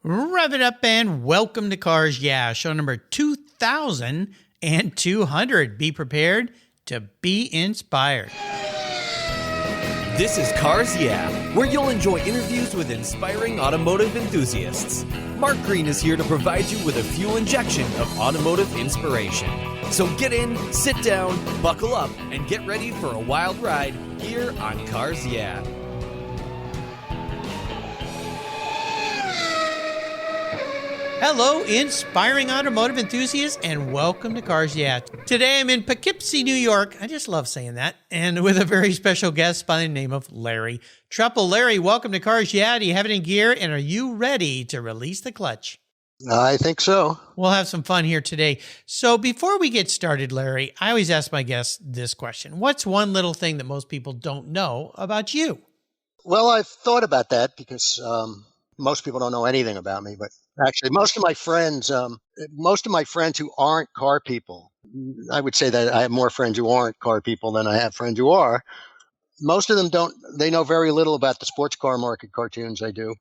Rev it up and welcome to Cars Yeah, show number 2200. Be prepared to be inspired. This is Cars Yeah, where you'll enjoy interviews with inspiring automotive enthusiasts. Mark Green is here to provide you with a fuel injection of automotive inspiration. So get in, sit down, buckle up, and get ready for a wild ride here on Cars Yeah. Hello, inspiring automotive enthusiasts, and welcome to Cars Yeah. Today I'm in Poughkeepsie, New York. I just love saying that. And with a very special guest by the name of Larry Trepel. Larry, welcome to Cars Yeah. Do you have it in gear? And are you ready to release the clutch? I think so. We'll have some fun here today. So before we get started, Larry, I always ask my guests this question. What's one little thing that most people don't know about you? Well, I've thought about that because most people don't know anything about me, but actually most of my friends who aren't car people, I would say that I have more friends who aren't car people than I have friends who are. Most of them they know very little about the sports car market cartoons I do.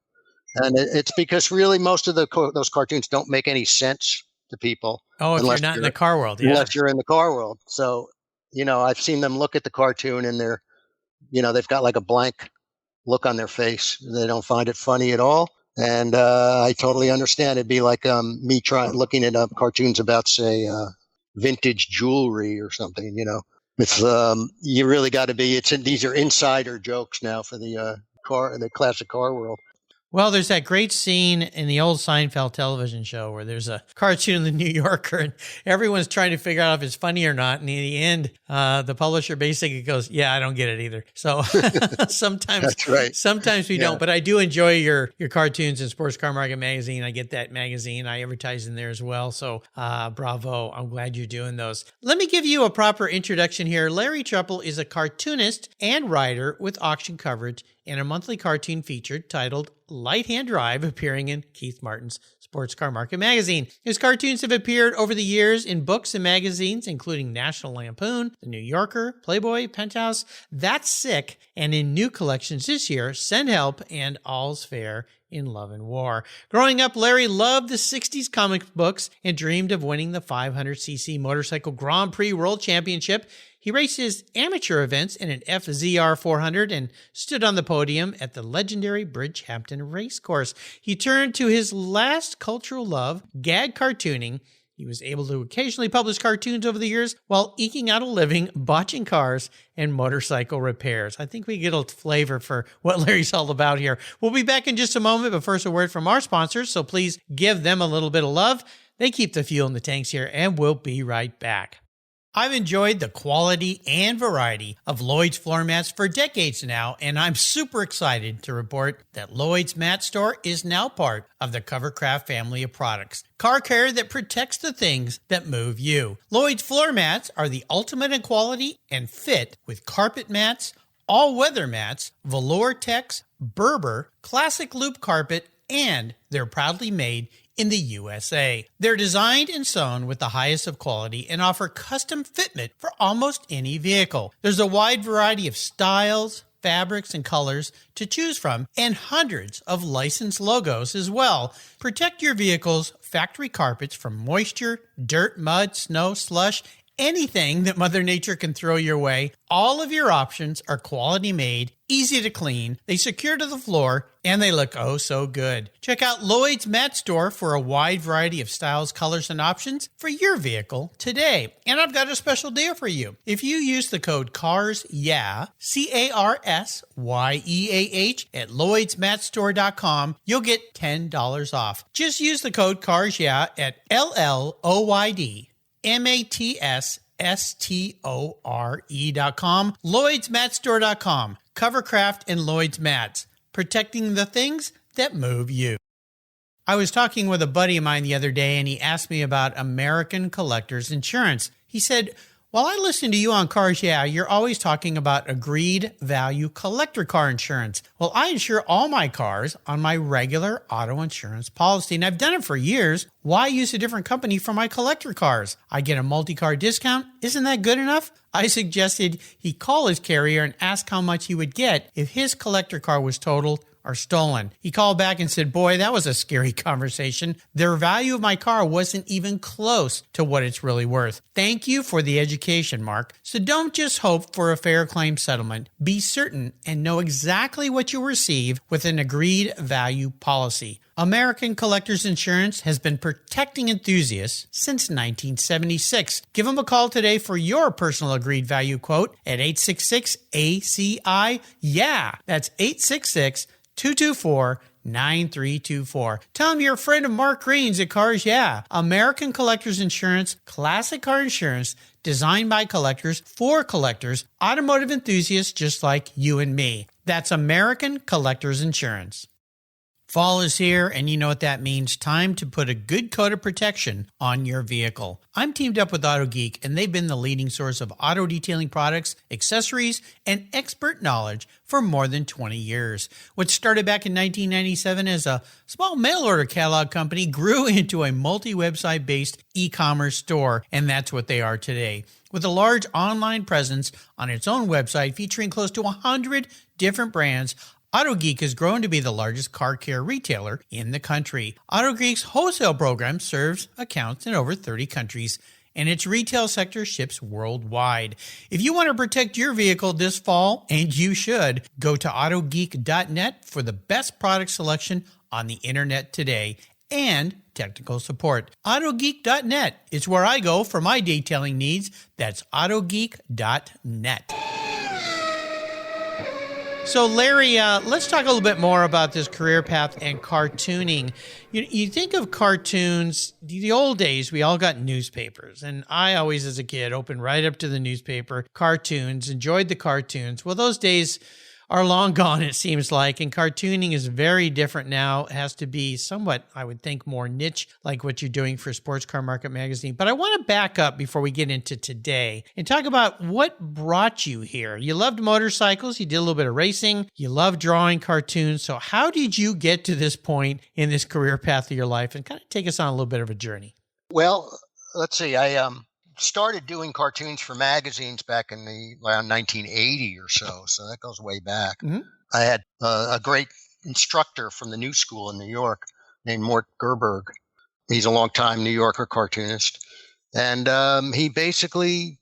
And it's because really most of those cartoons don't make any sense to people. Oh, if you're not in the car world, yeah. Unless you're in the car world. So, I've seen them look at the cartoon and they've got like a blank look on their face. They don't find it funny at all. And I totally understand. It'd be like me looking at cartoons about, say, vintage jewelry or something. It's you really got to be. These are insider jokes now for the classic car world. Well, there's that great scene in the old Seinfeld television show where there's a cartoon in the New Yorker and everyone's trying to figure out if it's funny or not. And in the end, the publisher basically goes, yeah, I don't get it either. So sometimes, that's right. Sometimes we don't, but I do enjoy your cartoons in Sports Car Market Magazine. I get that magazine. I advertise in there as well. So bravo. I'm glad you're doing those. Let me give you a proper introduction here. Larry Trepel is a cartoonist and writer with auction coverage and a monthly cartoon feature titled Light Hand Drive, appearing in Keith Martin's Sports Car Market Magazine. His cartoons have appeared over the years in books and magazines, including National Lampoon, The New Yorker, Playboy, Penthouse, That's Sick, and in new collections this year, Send Help and All's Fair in Love and War. Growing up, Larry loved the 60s comic books and dreamed of winning the 500cc Motorcycle Grand Prix World Championship. He raced his amateur events in an FZR 400 and stood on the podium at the legendary Bridgehampton Racecourse. He turned to his last cultural love, gag cartooning. He was able to occasionally publish cartoons over the years while eking out a living botching cars and motorcycle repairs. I think we get a flavor for what Larry's all about here. We'll be back in just a moment, but first a word from our sponsors, so please give them a little bit of love. They keep the fuel in the tanks here, and we'll be right back. I've enjoyed the quality and variety of Lloyd's floor mats for decades now, and I'm super excited to report that Lloyd's Mat Store is now part of the Covercraft family of products. Car care that protects the things that move you. Lloyd's floor mats are the ultimate in quality and fit with carpet mats, all-weather mats, velour tex, Berber, classic loop carpet, and they're proudly made in the USA. They're designed and sewn with the highest of quality and offer custom fitment for almost any vehicle. There's a wide variety of styles, fabrics, and colors to choose from, and hundreds of licensed logos as well. Protect your vehicle's factory carpets from moisture, dirt, mud, snow, slush, anything that Mother Nature can throw your way. All of your options are quality made, easy to clean, they secure to the floor, and they look oh so good. Check out Lloyd's Mat Store for a wide variety of styles, colors, and options for your vehicle today. And I've got a special deal for you. If you use the code CARSYEAH, CARSYEAH at LloydsMatStore.com, you'll get $10 off. Just use the code CARSYEAH at LLOYDMATSSTORE.com, LloydsMatStore.com, Covercraft and Lloyd's Mats, protecting the things that move you. I was talking with a buddy of mine the other day, and he asked me about American Collectors Insurance. He said, while I listen to you on Cars Yeah, you're always talking about agreed value collector car insurance. Well, I insure all my cars on my regular auto insurance policy, and I've done it for years. Why use a different company for my collector cars? I get a multi-car discount. Isn't that good enough? I suggested he call his carrier and ask how much he would get if his collector car was totaled or stolen. He called back and said, boy, that was a scary conversation. The value of my car wasn't even close to what it's really worth. Thank you for the education, Mark. So don't just hope for a fair claim settlement. Be certain and know exactly what you'll receive with an agreed value policy. American Collectors Insurance has been protecting enthusiasts since 1976. Give them a call today for your personal agreed value quote at 866-ACI-YEAH. That's 866-224-9324. Tell them you're a friend of Mark Green's at Cars Yeah. American Collectors Insurance, classic car insurance, designed by collectors for collectors, automotive enthusiasts just like you and me. That's American Collectors Insurance. Fall is here, and you know what that means. Time to put a good coat of protection on your vehicle. I'm teamed up with Auto Geek, and they've been the leading source of auto detailing products, accessories, and expert knowledge for more than 20 years. What started back in 1997 as a small mail-order catalog company grew into a multi-website based e-commerce store, and that's what they are today. With a large online presence on its own website featuring close to 100 different brands, AutoGeek has grown to be the largest car care retailer in the country. AutoGeek's wholesale program serves accounts in over 30 countries, and its retail sector ships worldwide. If you want to protect your vehicle this fall, and you should, go to autogeek.net for the best product selection on the internet today and technical support. Autogeek.net is where I go for my detailing needs. That's autogeek.net. So, Larry, let's talk a little bit more about this career path and cartooning. You think of cartoons, the old days, we all got newspapers. And I always, as a kid, opened right up to the newspaper, cartoons, enjoyed the cartoons. Well, those days are long gone, it seems like, and cartooning is very different now. It has to be somewhat, I would think, more niche, like what you're doing for Sports Car Market Magazine. But I want to back up before we get into today and talk about what brought you here. You loved motorcycles, you did a little bit of racing, you love drawing cartoons. So how did you get to this point in this career path of your life? And kind of take us on a little bit of a journey. Well, let's see. I started doing cartoons for magazines back in around 1980 or so. So that goes way back. Mm-hmm. I had a great instructor from the New School in New York named Mort Gerberg. He's a longtime New Yorker cartoonist. And he basically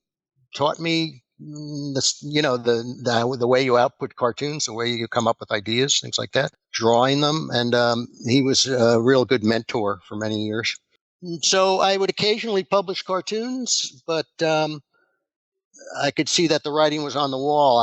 taught me the way you output cartoons, the way you come up with ideas, things like that, drawing them. And he was a real good mentor for many years. So I would occasionally publish cartoons, but I could see that the writing was on the wall.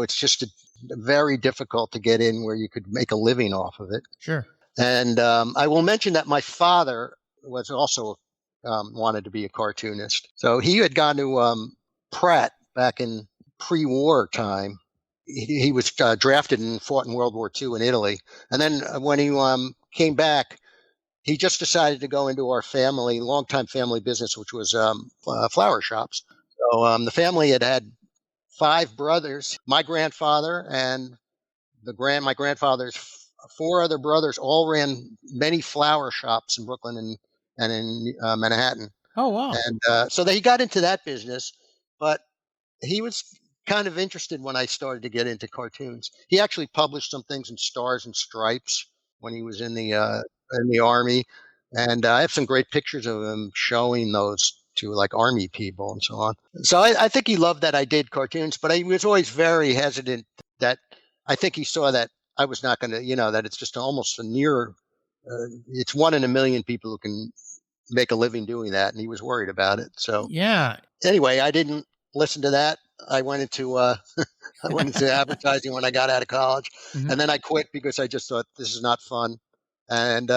It's just very difficult to get in where you could make a living off of it. Sure. And I will mention that my father was also wanted to be a cartoonist. So he had gone to Pratt back in pre-war time. He was drafted and fought in World War II in Italy. And then when he came back, he just decided to go into our longtime family business, which was flower shops. So the family had 5 brothers. My grandfather and my grandfather's 4 other brothers all ran many flower shops in Brooklyn and in Manhattan. Oh, wow. And so he got into that business, but he was kind of interested when I started to get into cartoons. He actually published some things in Stars and Stripes when he was in the Army, and I have some great pictures of him showing those to like Army people and so on. So I think he loved that I did cartoons, but he was always very hesitant. That I think he saw that I was not going to, that it's just almost it's 1 in a million people who can make a living doing that, and he was worried about it. So yeah. Anyway, I didn't listen to that. I went into advertising when I got out of college, mm-hmm. and then I quit because I just thought this is not fun. And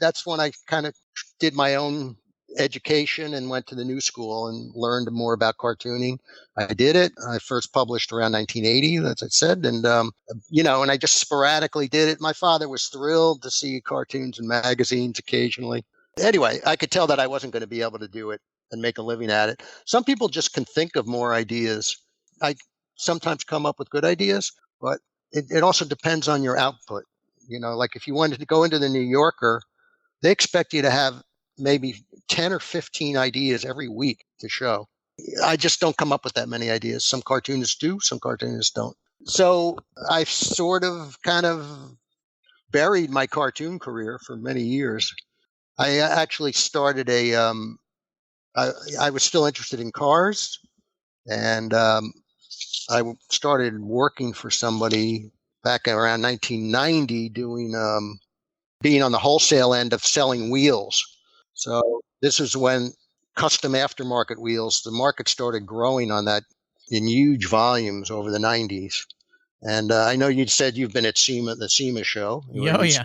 that's when I kind of did my own education and went to the New School and learned more about cartooning. I did it. I first published around 1980, as I said, and and I just sporadically did it. My father was thrilled to see cartoons in magazines occasionally. Anyway, I could tell that I wasn't going to be able to do it and make a living at it. Some people just can think of more ideas. I sometimes come up with good ideas, but it also depends on your output. Like if you wanted to go into the New Yorker, they expect you to have maybe 10 or 15 ideas every week to show. I just don't come up with that many ideas. Some cartoonists do, some cartoonists don't. So I've sort of kind of buried my cartoon career for many years. I actually started I was still interested in cars, and started working for somebody back around 1990 doing being on the wholesale end of selling wheels. So this is when custom aftermarket wheels, the market started growing on that in huge volumes over the 90s. And I know you said you've been at SEMA, the SEMA show. Yeah, oh, yeah.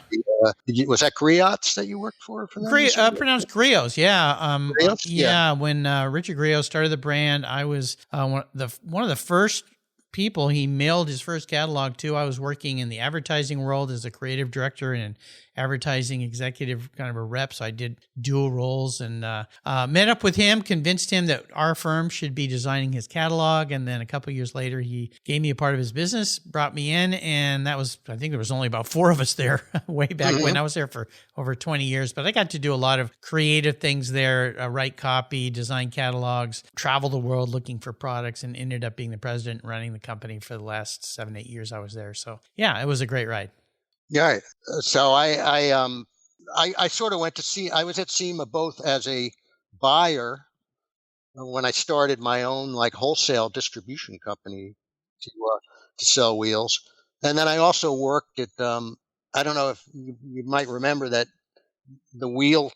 Was that Griots that you worked for them? You said? Pronounced Griot's, yeah. Griots? Yeah. Yeah. When Richard Griot started the brand, I was one of the first people he mailed his first catalog to. I was working in the advertising world as a creative director and advertising executive, kind of a rep. So I did dual roles, and met up with him, convinced him that our firm should be designing his catalog. And then a couple of years later, he gave me a part of his business, brought me in. And that was, I think there was only about 4 of us there way back when. I was there for over 20 years, but I got to do a lot of creative things there, write copy, design catalogs, travel the world looking for products, and ended up being the president and running the company for the last 7-8 years I was there. So yeah, it was a great ride. Yeah. So I sort of went to see. I was at SEMA both as a buyer when I started my own like wholesale distribution company to sell wheels, and then I also worked at. I don't know if you might remember that the wheel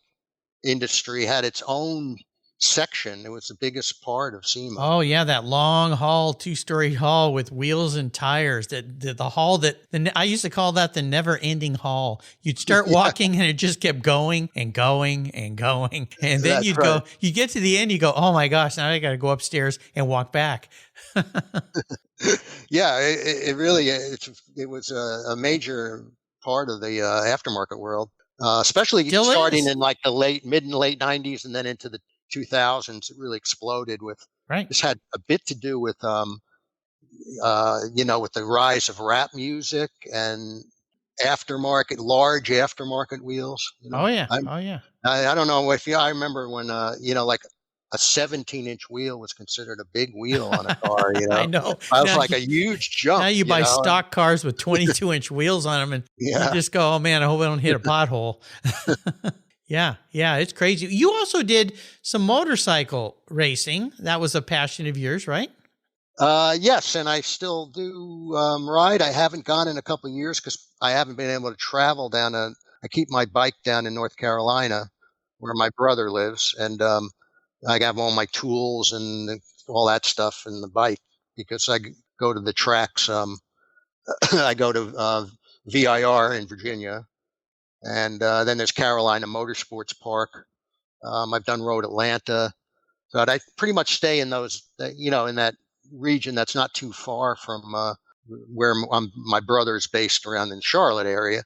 industry had its own section. It was the biggest part of SEMA. Oh yeah, that long hall, 2-story hall with wheels and tires. The hall I used to call that the never-ending hall. You'd start walking and it just kept going and going and going, and then you'd go. You get to the end, you go, oh my gosh, now I got to go upstairs and walk back. Yeah, it really it was a major part of the aftermarket world, especially Still starting is. in like the mid and late 90s, and then into the 2000s. It really exploded with. Right. This had a bit to do with with the rise of rap music and large aftermarket wheels. Oh yeah. I don't know if I remember when like a 17-inch wheel was considered a big wheel on a car. I know. I was like a huge jump. Now you buy stock cars with 22-inch wheels on them, and you just go, oh man, I hope I don't hit a pothole. Yeah, it's crazy. You also did some motorcycle racing. That was a passion of yours, right? Yes, and I still do ride. I haven't gone in a couple of years because I haven't been able to travel I keep my bike down in North Carolina where my brother lives, and I have all my tools and all that stuff in the bike because I go to the tracks. I go to VIR in Virginia, and then there's Carolina Motorsports Park. I've done Road Atlanta, but I pretty much stay in those, in that region that's not too far from where my brother's based around in the Charlotte area.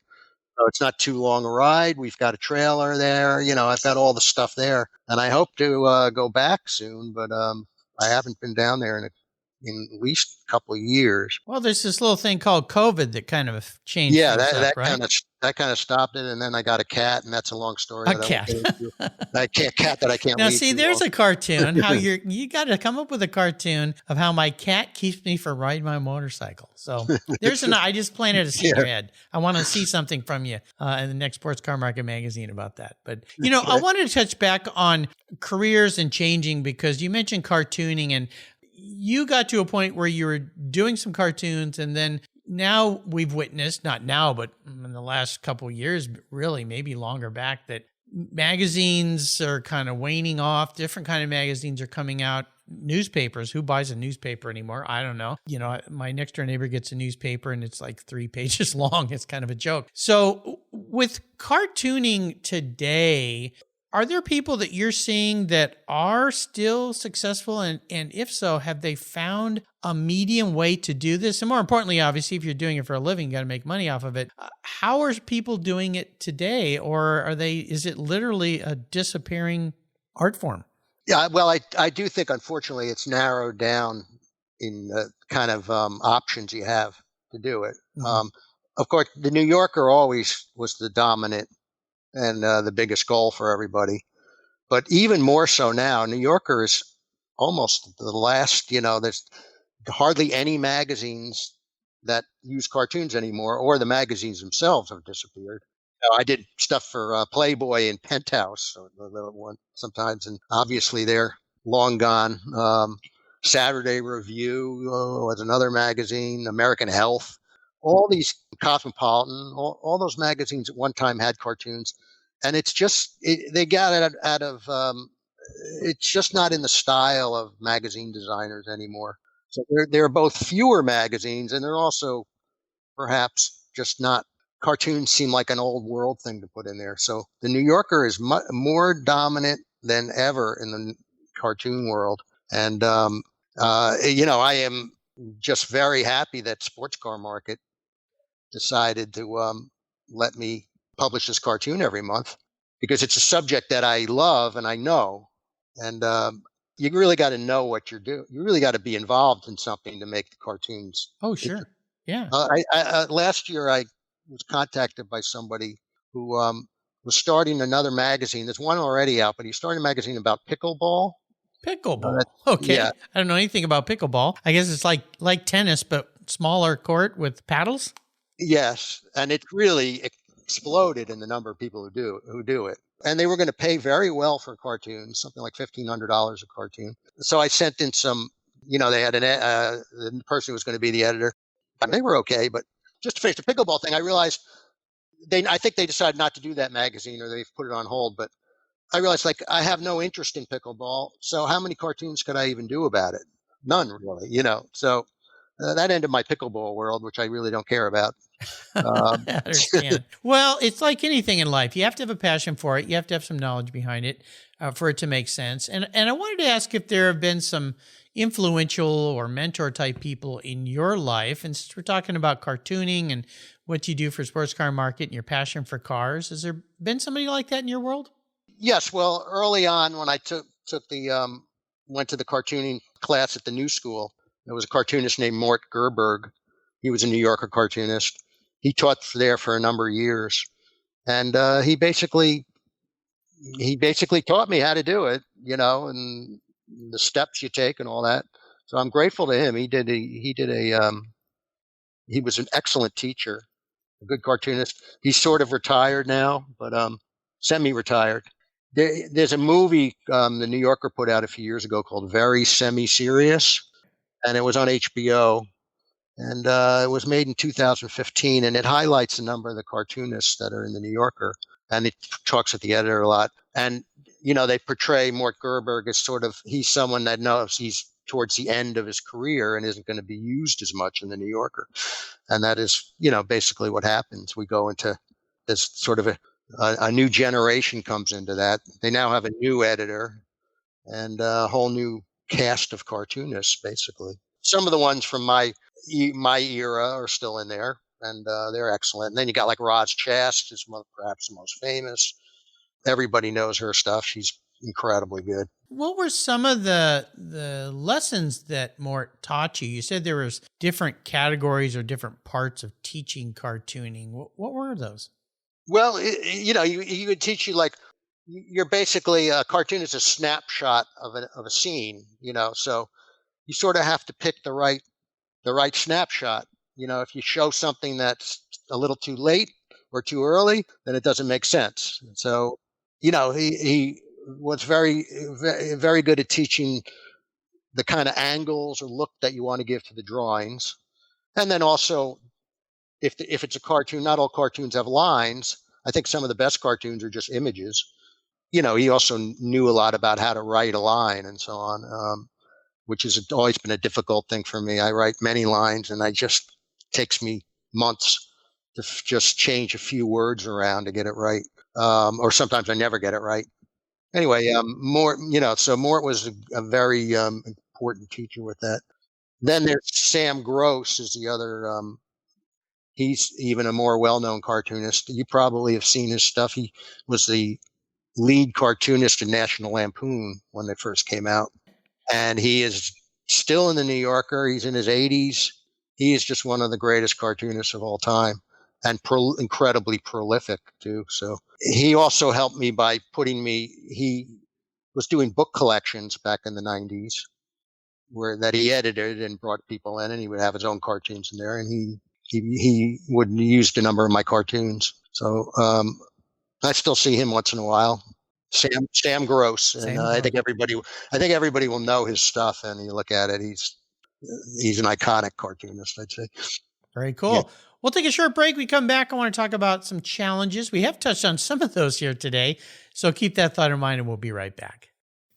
So it's not too long a ride. We've got a trailer there. I've got all the stuff there, and I hope to go back soon, but I haven't been down there in at least a couple of years. Well, there's this little thing called COVID that kind of changed. Yeah, that kind of stopped it, and then I got a cat, and that's a long story. A cat that I can't. Now, see, there's a cartoon. How you got to come up with a cartoon of how my cat keeps me from riding my motorcycle. So there's I just planted a seed in your head. I want to see something from you in the next Sports Car Market magazine about that. But I wanted to touch back on careers and changing because you mentioned cartooning and. You got to a point where you were doing some cartoons, and then now we've witnessed, not now, but in the last couple of years, really maybe longer back, that magazines are kind of waning off. Different kind of magazines are coming out. Newspapers, who buys a newspaper anymore? I don't know. My next door neighbor gets a newspaper and it's like 3 pages long. It's kind of a joke. So with cartooning today, are there people that you're seeing that are still successful? And if so, have they found a medium way to do this? And more importantly, obviously, if you're doing it for a living, you got to make money off of it. How are people doing it today? Or is it literally a disappearing art form? Yeah, well, I do think, unfortunately, it's narrowed down in the kind of options you have to do it. Mm-hmm. Of course, the New Yorker always was the dominant and the biggest goal for everybody. But even more so now, New Yorker is almost the last, there's hardly any magazines that use cartoons anymore, or the magazines themselves have disappeared. I did stuff for Playboy and Penthouse, so the little one sometimes, and obviously they're long gone. Saturday Review was another magazine, American Health, all these Cosmopolitan, all those magazines at one time had cartoons, and it's just they got it out of it's just not in the style of magazine designers anymore. So there are both fewer magazines, and they're also perhaps just not. Cartoons seem like an old world thing to put in there. So the New Yorker is more dominant than ever in the cartoon world. And, I am just very happy that Sports Car Market decided to let me publish this cartoon every month, because it's a subject that I love and I know. And you really got to know what you're doing. You really got to be involved in something to make the cartoons. Oh, sure. Yeah. Last year, I was contacted by somebody who was starting another magazine. There's one already out, but he's starting a magazine about pickleball. Pickleball. Okay. Yeah. I don't know anything about pickleball. I guess it's like tennis, but smaller court with paddles. Yes, and it really exploded in the number of people who do it. And they were going to pay very well for cartoons, something like $1,500 a cartoon. So I sent in some. They had the person who was going to be the editor. And they were okay, but just to finish the pickleball thing, I realized I think they decided not to do that magazine, or they've put it on hold. But I realized, like, I have no interest in pickleball. So how many cartoons could I even do about it? None, really, So that ended my pickleball world, which I really don't care about. I understand. Well, it's like anything in life. You have to have a passion for it. You have to have some knowledge behind it for it to make sense. And I wanted to ask if there have been some influential or mentor type people in your life. And since we're talking about cartooning and what you do for Sports Car Market and your passion for cars, has there been somebody like that in your world? Yes. Well, early on when I went to the cartooning class at the New School, there was a cartoonist named Mort Gerberg. He was a New Yorker cartoonist. He taught there for a number of years, and he basically taught me how to do it, and the steps you take and all that. So I'm grateful to him. He was an excellent teacher, a good cartoonist. He's sort of retired now, but semi-retired. There's a movie the New Yorker put out a few years ago called Very Semi-Serious, and it was on HBO. And it was made in 2015, and it highlights a number of the cartoonists that are in the New Yorker, and it talks with the editor a lot. And, they portray Mort Gerberg as he's someone that knows he's towards the end of his career and isn't going to be used as much in the New Yorker. And that is, basically what happens. We go into this sort of a new generation comes into that. They now have a new editor and a whole new cast of cartoonists, basically. Some of the ones from my era are still in there, and they're excellent. And then you got like Roz Chast, is perhaps the most famous. Everybody knows her stuff. She's incredibly good. What were some of the lessons that Mort taught you? You said there was different categories or different parts of teaching cartooning. What were those? Well, he would teach you, like, you're basically a cartoon is a snapshot of a scene, so you sort of have to pick the right snapshot. If you show something that's a little too late or too early, then it doesn't make sense. So, he was very, very, very good at teaching the kind of angles or look that you want to give to the drawings. And then also, if it's a cartoon, not all cartoons have lines. I think some of the best cartoons are just images. He also knew a lot about how to write a line and so on. Which has always been a difficult thing for me. I write many lines, and it just takes me months to just change a few words around to get it right. Or sometimes I never get it right. Anyway, Mort, so Mort was a very important teacher with that. Then there's Sam Gross is the other. He's even a more well-known cartoonist. You probably have seen his stuff. He was the lead cartoonist in National Lampoon when they first came out. And he is still in the New Yorker. He's in his 80s. He is just one of the greatest cartoonists of all time, and incredibly prolific too. So he also helped me by he was doing book collections back in the 90s. where that he edited and brought people in, and he would have his own cartoons in there, and he would use a number of my cartoons. So I still see him once in a while. Sam Gross, and I think everybody will know his stuff. And you look at it, he's an iconic cartoonist, I'd say. Very cool. Yeah. We'll take a short break. We come back. I want to talk about some challenges. We have touched on some of those here today, so keep that thought in mind, and we'll be right back.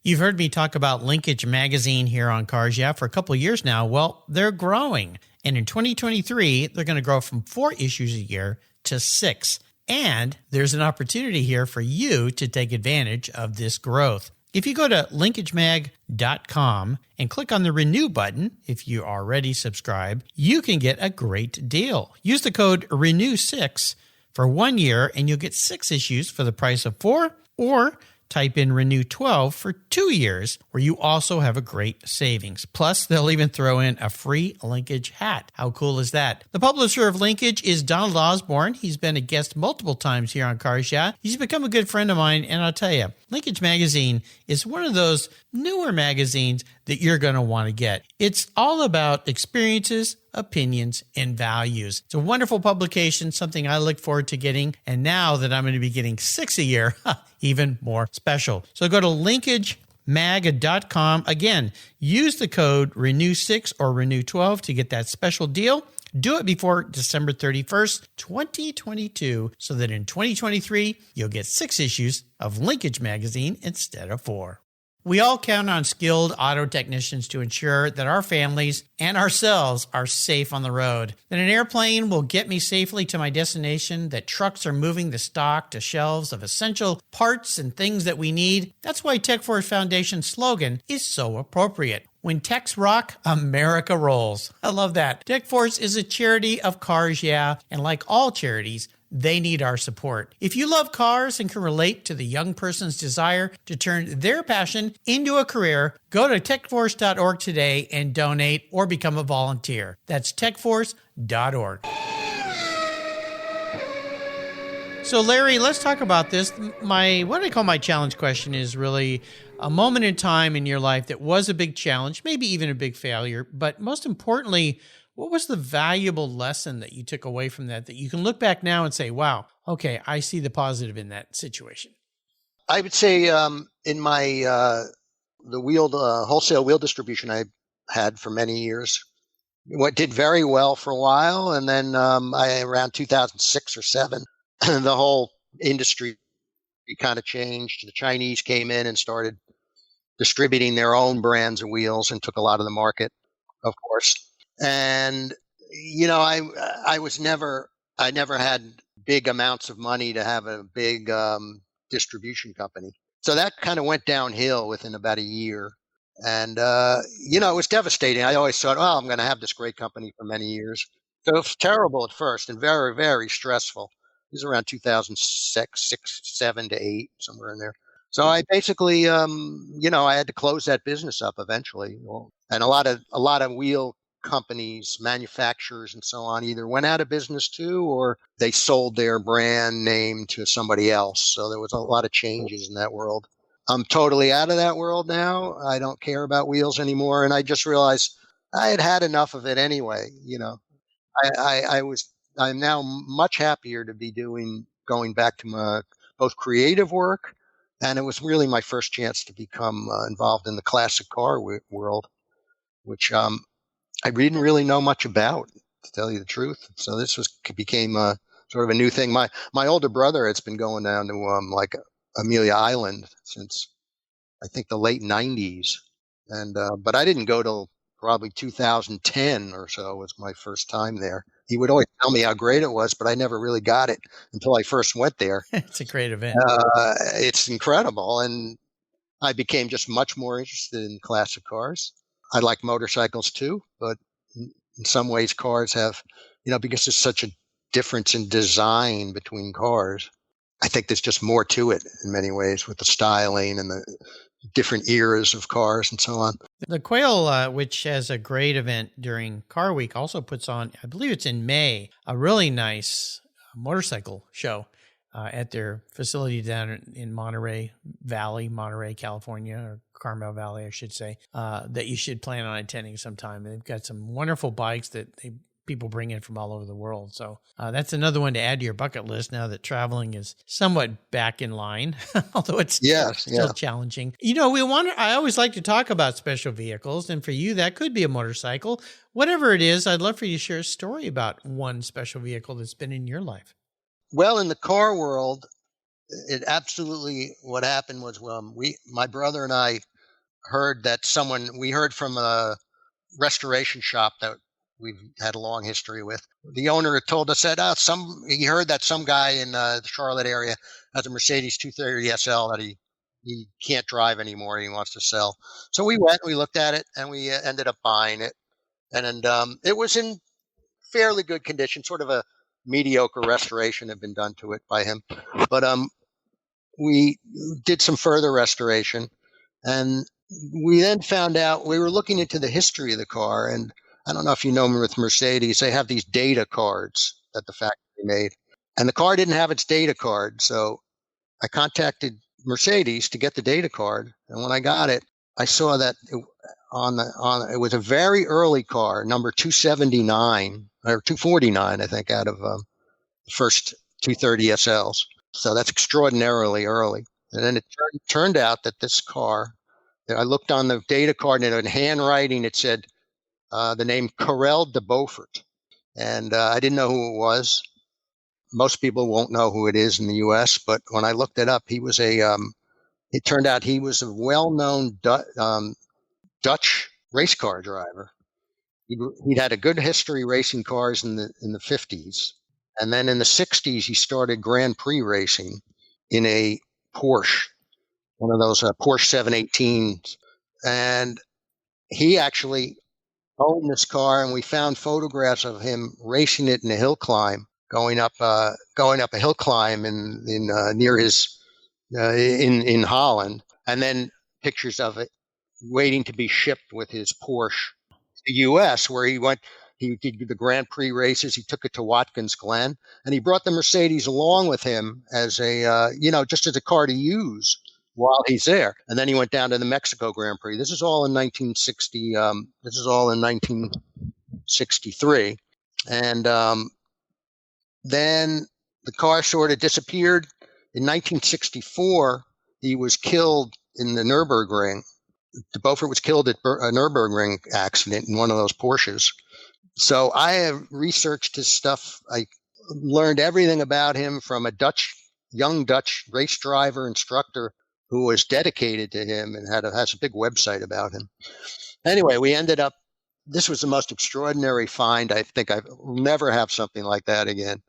You've heard me talk about Linkage Magazine here on Cars Yeah for a couple of years now. Well, they're growing, and in 2023, they're going to grow from 4 issues a year to 6. And there's an opportunity here for you to take advantage of this growth. If you go to linkagemag.com and click on the Renew button, if you already subscribe, you can get a great deal. Use the code RENEW6 for 1 year, and you'll get 6 issues for the price of 4, or type in Renew 12 for 2 years, where you also have a great savings. Plus, they'll even throw in a free Linkage hat. How cool is that? The publisher of Linkage is Donald Osborne. He's been a guest multiple times here on Cars Yeah. He's become a good friend of mine, and I'll tell you, Linkage Magazine is one of those newer magazines that you're going to want to get. It's all about experiences, opinions, and values. It's a wonderful publication, something I look forward to getting. And now that I'm going to be getting 6 a year, even more special. So go to linkagemag.com. Again, use the code RENEW6 or RENEW12 to get that special deal. Do it before December 31st, 2022, so that in 2023, you'll get 6 issues of Linkage Magazine instead of 4. We all count on skilled auto technicians to ensure that our families and ourselves are safe on the road. That an airplane will get me safely to my destination, that trucks are moving the stock to shelves of essential parts and things that we need. That's why TechForce Foundation's slogan is so appropriate. When techs rock, America rolls. I love that. TechForce is a charity of Cars Yeah, and like all charities, they need our support. If you love cars and can relate to the young person's desire to turn their passion into a career, go to techforce.org today and donate or become a volunteer. That's techforce.org. So Larry, let's talk about this. What I call my challenge question is really a moment in time in your life that was a big challenge, maybe even a big failure, but most importantly, what was the valuable lesson that you took away from that you can look back now and say, wow, okay, I see the positive in that situation? I would say in my the wholesale wheel distribution I had for many years, what did very well for a while, and then around 2006 or 7, the whole industry kind of changed. The Chinese came in and started distributing their own brands of wheels and took a lot of the market, of course. And, I never had big amounts of money to have a big distribution company. So that kind of went downhill within about a year. And, it was devastating. I always thought, I'm going to have this great company for many years. So it was terrible at first and very, very stressful. It was around 2006, 7 to 8, somewhere in there. So I basically, I had to close that business up eventually. And a lot of wheel companies, manufacturers, and so on either went out of business too, or they sold their brand name to somebody else. So there was a lot of changes in that world. I'm totally out of that world now. I don't care about wheels anymore. And I just realized I had had enough of it anyway. I'm now much happier to be going back to my both creative work, and it was really my first chance to become involved in the classic car world, which I didn't really know much about, to tell you the truth. So this became sort of a new thing. My older brother has been going down to like Amelia Island since I think the late 90s, and but I didn't go till probably 2010 or so was my first time there. He would always tell me how great it was, but I never really got it until I first went there. It's a great event. It's incredible, and I became just much more interested in classic cars. I like motorcycles too, but in some ways cars have, because there's such a difference in design between cars. I think there's just more to it in many ways with the styling and the different eras of cars and so on. The Quail, which has a great event during Car Week, also puts on, I believe it's in May, a really nice motorcycle show at their facility down in Monterey Valley, Monterey, California, or Carmel Valley, I should say, that you should plan on attending sometime. They've got some wonderful bikes that people bring in from all over the world. So that's another one to add to your bucket list now that traveling is somewhat back in line, although it's still challenging. I always like to talk about special vehicles, and for you, that could be a motorcycle. Whatever it is, I'd love for you to share a story about one special vehicle that's been in your life. Well, in the car world, it absolutely, what happened was, my brother and I heard we heard from a restoration shop that we've had a long history with. The owner had told us that he heard that some guy in the Charlotte area has a Mercedes 230 SL that he can't drive anymore. He wants to sell. So we went, we looked at it, and we ended up buying it. And it was in fairly good condition, sort of a mediocre restoration had been done to it by him. But we did some further restoration, and we then found out, we were looking into the history of the car, and I don't know if you know, with Mercedes, they have these data cards that the factory made, and the car didn't have its data card. So I contacted Mercedes to get the data card, and when I got it, I saw that it was a very early car, number 279 or 249, I think, out of the first 230 SLs. So that's extraordinarily early. And then it turned out that this car, I looked on the data card, and in handwriting it said the name Karel de Beaufort. And I didn't know who it was. Most people won't know who it is in the U.S., but when I looked it up, it turned out he was a well-known Dutch race car driver. He'd had a good history racing cars in the 50s. And then in the 60s, he started Grand Prix racing in a Porsche, one of those Porsche 718s. And he actually owned this car, and we found photographs of him racing it in a hill climb, going up a hill climb in near his in Holland, and then pictures of it waiting to be shipped with his Porsche to the U.S., where he went. He did the Grand Prix races. He took it to Watkins Glen, and he brought the Mercedes along with him as just as a car to use while he's there. And then he went down to the Mexico Grand Prix. This is all in 1960. This is all in 1963, and then the car sort of disappeared. In 1964, he was killed in the Nürburgring. De Beaufort was killed at a Nürburgring accident in one of those Porsches. So I have researched his stuff. I learned everything about him from a young Dutch race driver instructor who was dedicated to him and has a big website about him. Anyway, this was the most extraordinary find. I think will never have something like that again.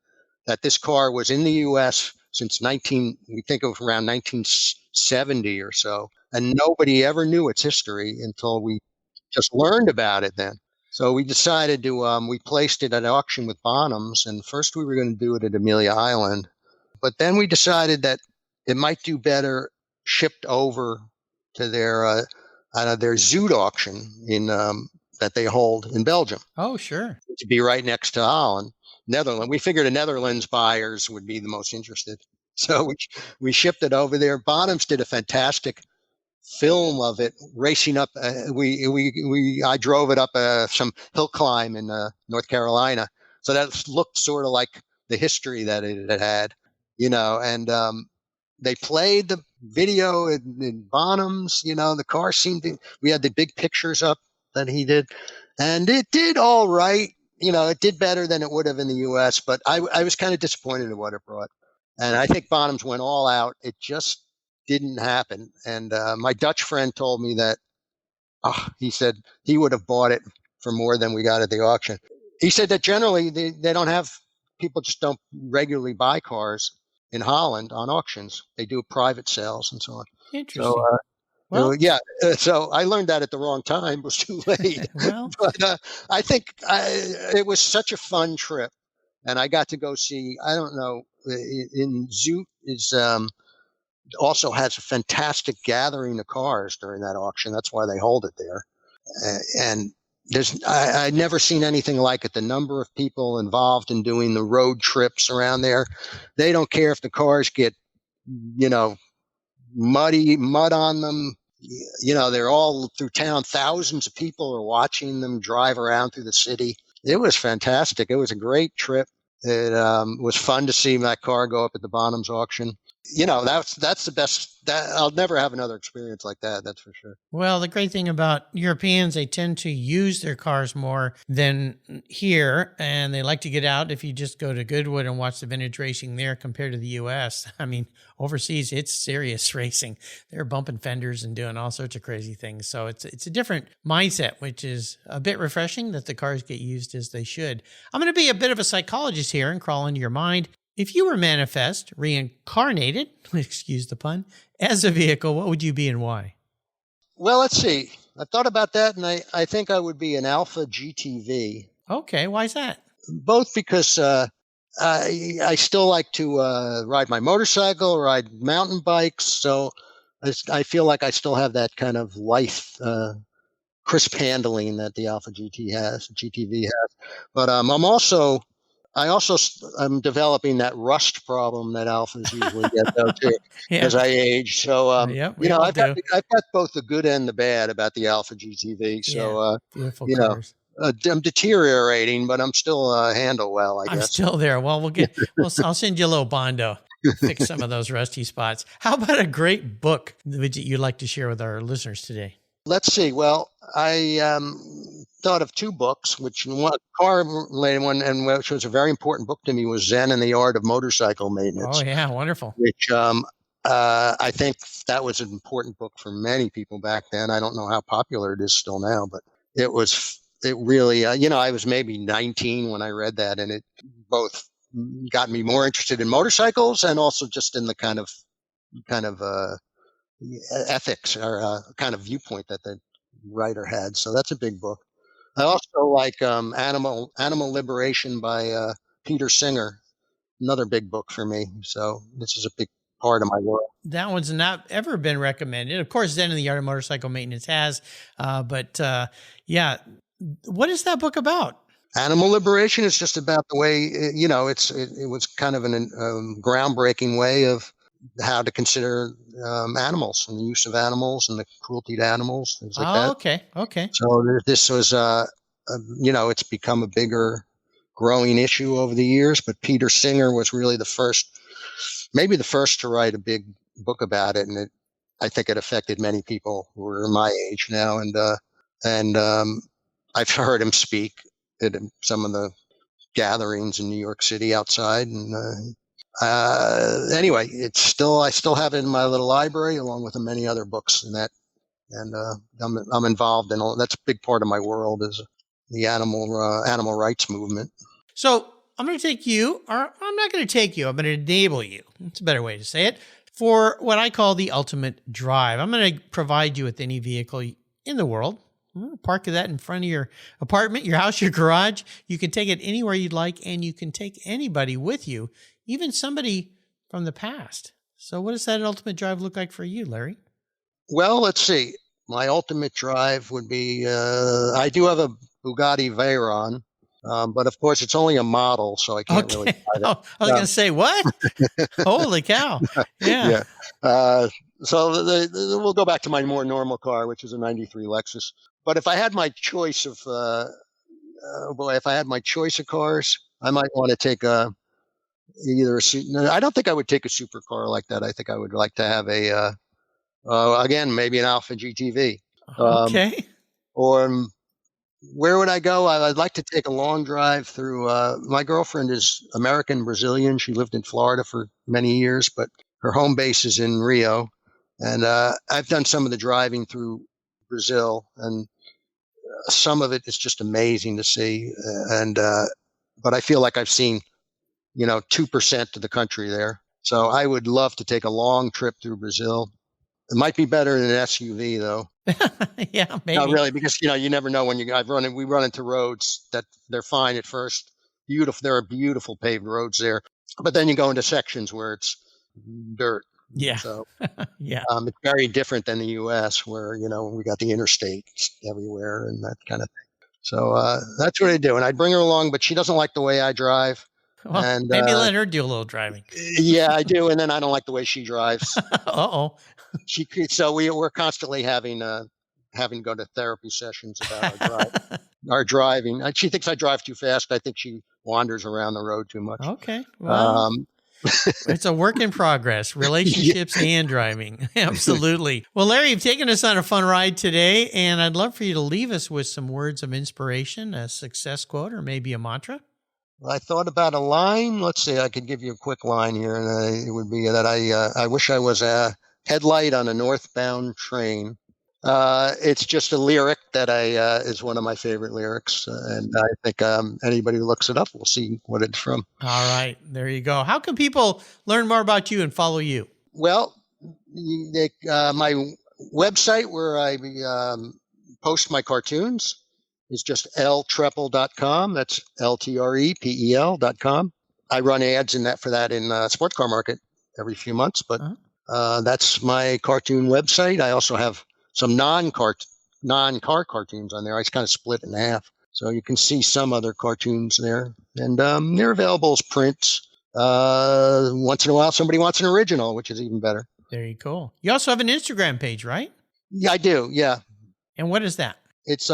That this car was in the U.S. since we think of around 1970 or so, and nobody ever knew its history until we just learned about it then. So we decided we placed it at auction with Bonhams, and first we were going to do it at Amelia Island, but then we decided that it might do better shipped over to their Zoot auction that they hold in Belgium. Oh, sure. To be right next to Holland. Netherlands. We figured the Netherlands buyers would be the most interested. So we shipped it over there. Bonhams did a fantastic film of it racing up. I drove it up some hill climb in North Carolina. So that looked sort of like the history that it had, and they played the video in Bonhams. The car we had the big pictures up that he did, and it did all right. It did better than it would have in the U.S., but I was kind of disappointed in what it brought. And I think Bonhams went all out. It just didn't happen. And my Dutch friend told me that he said he would have bought it for more than we got at the auction. He said that generally they don't have, people just don't regularly buy cars in Holland on auctions. They do private sales and so on. Interesting. So, so I learned that at the wrong time. It was too late. But I think it was such a fun trip. And I got to go see, I don't know, in Zoot also has a fantastic gathering of cars during that auction. That's why they hold it there. And I'd never seen anything like it. The number of people involved in doing the road trips around there, they don't care if the cars get, mud on them. they're all through town. Thousands of people are watching them drive around through the city. It was fantastic. It was a great trip. It was fun to see my car go up at the Bonhams auction. That's the best. I'll never have another experience like that. That's for sure. Well, the great thing about Europeans, they tend to use their cars more than here, and they like to get out. If you just go to Goodwood and watch the vintage racing there compared to the U.S., I mean, overseas, it's serious racing. They're bumping fenders and doing all sorts of crazy things. So it's a different mindset, which is a bit refreshing that the cars get used as they should. I'm going to be a bit of a psychologist here and crawl into your mind. If you were manifest, reincarnated, excuse the pun, as a vehicle, what would you be and why? Well, let's see. I thought about that, and I think I would be an Alpha GTV. Okay, why is that? Both because I still like to ride my motorcycle, ride mountain bikes, so I feel like I still have that kind of life, crisp handling that the Alpha GTV has. But I'm developing that rust problem that Alphas usually get though too as I age. So I've got both the good and the bad about the Alpha GTV. So beautiful cars. I'm deteriorating, but I'm still handle well, I guess. I'm still there. Well, I'll send you a little Bondo. Fix some of those rusty spots. How about a great book that you'd like to share with our listeners today? Let's see. Well, I thought of two books, which one car-related one, and which was a very important book to me, was Zen and the Art of Motorcycle Maintenance. Oh, yeah, wonderful. Which I think that was an important book for many people back then. I don't know how popular it is still now, but it really, I was maybe 19 when I read that, and it both got me more interested in motorcycles and also just in the kind of ethics or kind of viewpoint that the writer had. So that's a big book. I also like Animal Liberation by Peter Singer, another big book for me. So this is a big part of my world. That one's not ever been recommended. Of course, Zen and the Art of Motorcycle Maintenance has, but what is that book about? Animal Liberation is just about the way, it was kind of an groundbreaking way of how to consider animals and the use of animals and the cruelty to animals, things like that. Okay. So this was, it's become a bigger growing issue over the years, but Peter Singer was really maybe the first to write a big book about it. And I think it affected many people who are my age now. And I've heard him speak at some of the gatherings in New York City outside. And anyway, I still have it in my little library along with many other books in that. And I'm involved in that's a big part of my world is the animal rights movement. So I'm going to take you, or I'm not going to take you, I'm going to enable you. That's a better way to say it. For what I call the ultimate drive. I'm going to provide you with any vehicle in the world. Park that in front of your apartment, your house, your garage. You can take it anywhere you'd like, and you can take anybody with you, even somebody from the past. So what does that ultimate drive look like for you, Larry? Well, let's see. My ultimate drive would be, I do have a Bugatti Veyron, but of course it's only a model, so I can't really buy that. Oh, I was going to say, what? Holy cow. Yeah. So we'll go back to my more normal car, which is a 93 Lexus. But if I had my choice of, cars, I might want to take I don't think I would take a supercar like that. I think I would like to have again, maybe an Alpha GTV. Okay. Or where would I go? I'd like to take a long drive through, my girlfriend is American Brazilian. She lived in Florida for many years, but her home base is in Rio. And I've done some of the driving through Brazil, and some of it is just amazing to see. But I feel like I've seen, 2% of the country there. So I would love to take a long trip through Brazil. It might be better than an SUV, though. Yeah, maybe. Not really, because you never know when we run into roads that they're fine at first. Beautiful, there are beautiful paved roads there, but then you go into sections where it's dirt. Yeah. So yeah, it's very different than the U.S. where we got the interstates everywhere and that kind of thing. So that's what I do, and I'd bring her along, but she doesn't like the way I drive. Well, And maybe let her do a little driving. yeah, I do. And then I don't like the way she drives. Uh-oh. So we're constantly having to go to therapy sessions about our driving. She thinks I drive too fast. I think she wanders around the road too much. Okay. Well, it's a work in progress, relationships and driving. Absolutely. Well, Larry, you've taken us on a fun ride today, and I'd love for you to leave us with some words of inspiration, a success quote, or maybe a mantra. I thought about a line. Let's see, I could give you a quick line here, and it would be that I wish I was a headlight on a northbound train. It's just a lyric that is one of my favorite lyrics, and I think anybody who looks it up will see what it's from. All right, there you go. How can people learn more about you and follow you? Well, my website where I post my cartoons is just ltrepel.com. That's LTREPEL.com. I run ads for that in Sports Car Market every few months, but that's my cartoon website. I also have some non-car cartoons on there. I kind of split in half. So you can see some other cartoons there. And they're available as prints. Once in a while, somebody wants an original, which is even better. There you go. You also have an Instagram page, right? Yeah, I do. Yeah. And what is that? It's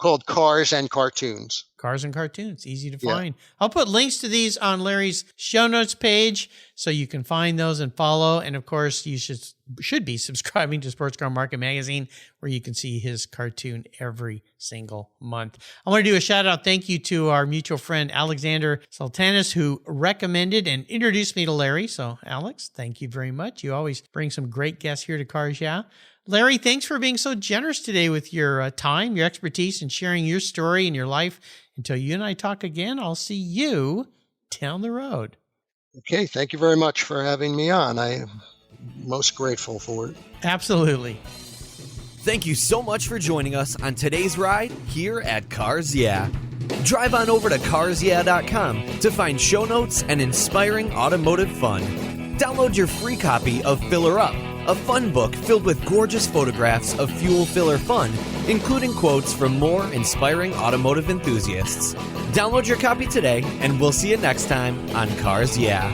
called Cars and Cartoons. Cars and Cartoons, easy to find. I'll put links to these on Larry's show notes page so you can find those and follow. And of course, you should be subscribing to Sports Car Market Magazine, where you can see his cartoon every single month. I want to do a shout out thank you to our mutual friend Alexander Sultanis, who recommended and introduced me to Larry. So Alex, thank you very much. You always bring some great guests here to Cars Yeah. Larry, thanks for being so generous today with your time, your expertise, and sharing your story and your life. Until you and I talk again, I'll see you down the road. Okay, thank you very much for having me on. I am most grateful for it. Absolutely. Thank you so much for joining us on today's ride here at Cars Yeah. Drive on over to carsyeah.com to find show notes and inspiring automotive fun. Download your free copy of Filler Up, a fun book filled with gorgeous photographs of fuel filler fun, including quotes from more inspiring automotive enthusiasts. Download your copy today, and we'll see you next time on Cars Yeah.